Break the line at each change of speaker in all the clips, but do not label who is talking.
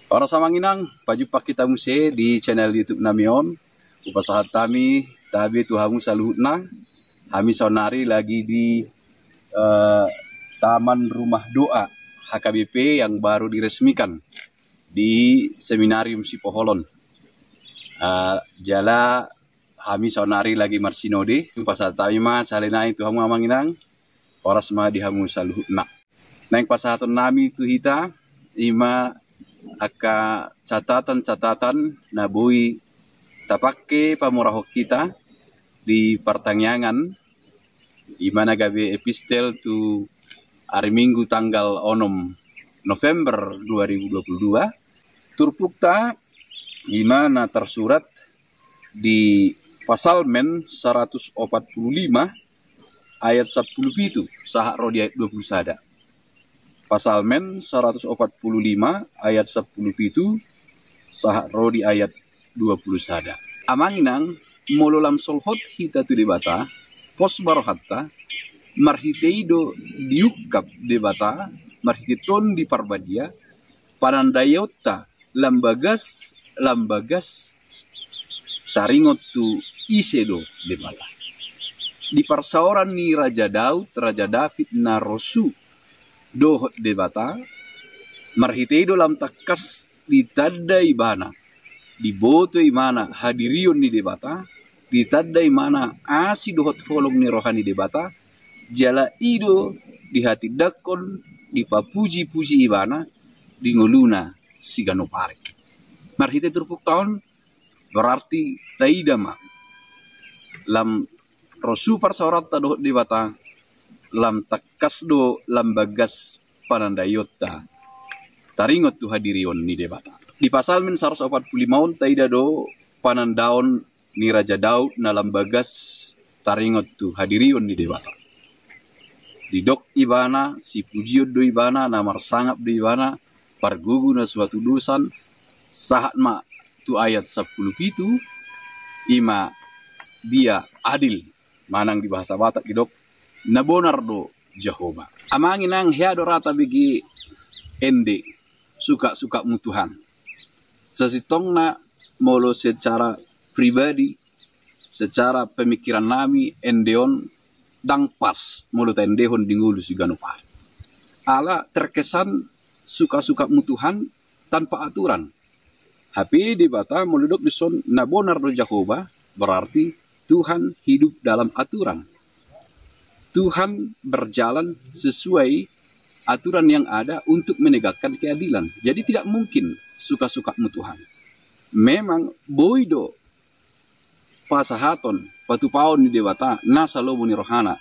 Para samanginang, pajupak kita muse di channel YouTube namion. Upasahat kami, tabi tuhamu saluhutna. Kami sonari lagi di Taman Rumah Doa HKBP yang baru diresmikan di Seminarium Sipoholon. Jala kami sonari lagi marsinode. Upasahat kami ma salenai tuhamu amanginang. Oras ma dihamu saluhutna. Neng pasahaton nami tuhita ima aka catatan-catatan nabui tapake pamurahok kita di pertanyaan imana gabe epistel tu hari Minggu tanggal 6 November 2022 turpukta imana tersurat di pasal men 145 ayat 10 itu sahak rodi ayat 20 sada. Pasal men 145 ayat 10 itu sahak rodi ayat 20 sada. Amanginang mololam solhot hita tu debata pos barohatta marhiteido diukap debata marhiteton di parbadia panandayota lambagas taringot tu isedo debata. Di parsaoran ni Raja David na Rosu dohot debata marhiteido lam takas ditadai bana diboto imana hadirion ni debata ditadai mana asi dohot holong ni rohani debata jala ido di hati dakon di papuji-puji ibana di ngoluna sigano parik marhite turpuk tahun berarti taidama lam rosu parsaorat dohot debata lam takas do lam bagas panandayota taringot tu hadirion ni debata. Di pasal men 145 taida do panandaon ni Raja Daud na lam bagas taringot tu hadirion ni debata. Di dok ibana si pujiot do ibana na marsangap do ibana pargugu na suatu dusan sahat ma tu ayat 10 itu ima dia adil manang di bahasa Batak di dok nabonardo Jehovah. Amanginang hiado rata bigi ende suka mutuhan. Sesitong na molo secara pribadi, secara pemikiran nami endeon dang pas molo tendehon dingulu siganupa. Ala terkesan suka mutuhan tanpa aturan. Hapi di bata molodok dison nabonardo Jehovah berarti Tuhan hidup dalam aturan. Tuhan berjalan sesuai aturan yang ada untuk menegakkan keadilan. Jadi tidak mungkin suka-sukamu Tuhan. Memang boido pasahaton patupaon ni dewata nasa lobo ni rohana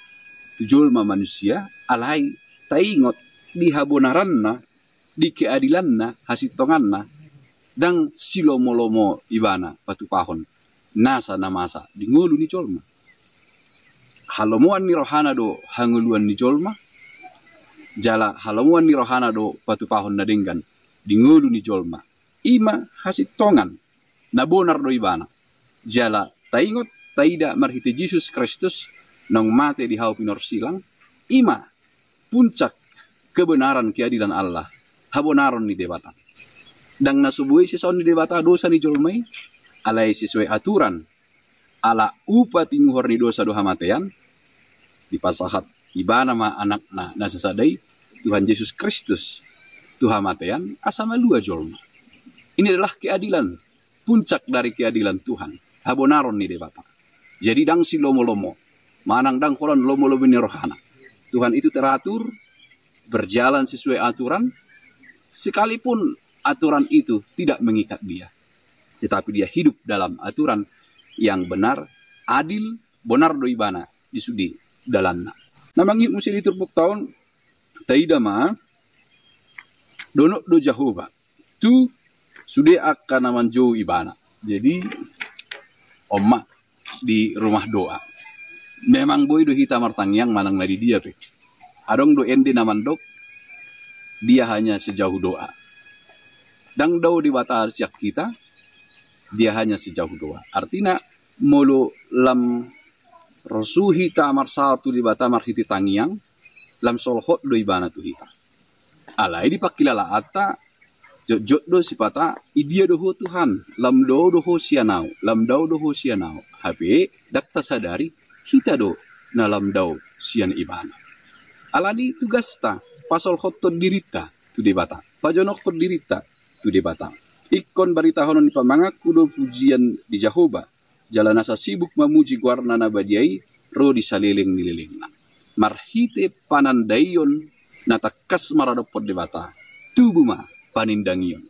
tujulma manusia alai taingot di habonaranna di keadilanna hasitonganna dang silomo-lomo ibana patupahon nasa namasa di ngulu ni colma. Halamuan ni rohana do hanguluan ni jolma jala halamuan ni rohana do patupahon na denggan dingulu ni jolma ima hasit tongan nabonar do ibana jala taingot taida marhite Yesus Kristus nang mate di hau pinor silang ima puncak kebenaran keadilan Allah habonaron ni debata dang nasubuhi sison ni debata dosa ni jolmai alai sesuai aturan ala upati nuhor ni dosa doha matean di pasahat ibana ma anak na nasasadai Tuhan Yesus Kristus Tuhan matean asama lua jolma. Ini adalah keadilan puncak dari keadilan Tuhan habonaron ni debata. Jadi dang si lomo-lomo manang dang kolon lomo-lomo ni rohana Tuhan itu teratur berjalan sesuai aturan sekalipun aturan itu tidak mengikat dia tetapi dia hidup dalam aturan yang benar, adil, benar do ibana disudi dalanna. Namangi musi diturbuk tahun taida ma donok do Jehovah. Tu sudah akan naman jo ibana. Jadi omma di rumah doa. Memang boy do hita martangyang manang nadi dia pe. Adong do endi naman dok dia hanya sejauh doa. Dang do di bata siak kita dia hanya sejauh doa. Artinya molo lam rosuhi ta amar satu di bata marhiti tangiang lam solhot do ibana tu hita. Alai di pakilala ata Jot do sipata idia doho Tuhan, lam doho sianau, lam doho sianau. Hape dakta sadari kita do na lam dau sian ibana. Alani tugas ta pasol hotton dirita tu debata. Pajonok hot dirita tu debata. Ikon barita honon pamangaku do pujian di Jahoba. Jalan asa sibuk memuji guarna nabadiai ro disaliling nililingna. Marhite panandayon natakas maradopod debata. Tubuma panindangion.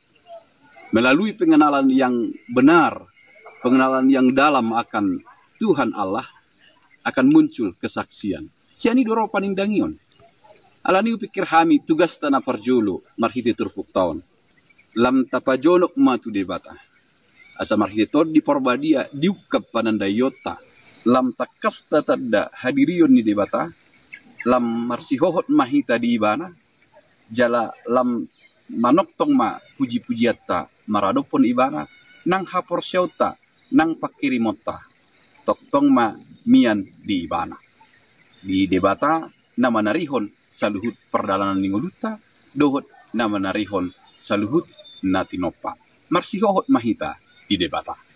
Melalui pengenalan yang benar, pengenalan yang dalam akan Tuhan Allah, akan muncul kesaksian. Siani doro panindangion. Alani pikir hami tugas tanah parjolo marhite turpuk tahun. Lam tapajonok matu debata. Asa marhite tod di porbadia diukap panandayota. Lam takas tatanda hadirion ni debata. Lam marsihohot mahita di ibana. Jala lam manok tong ma puji-pujiata maradopon ibana. Nang hapor syauta, nang pakirimota. Tok tong ma mian di ibana. Di debata nama narihon saluhut perdalanan ningoluta, dohot nama narihon saluhut natinopa. Marsihohot mahita di debata.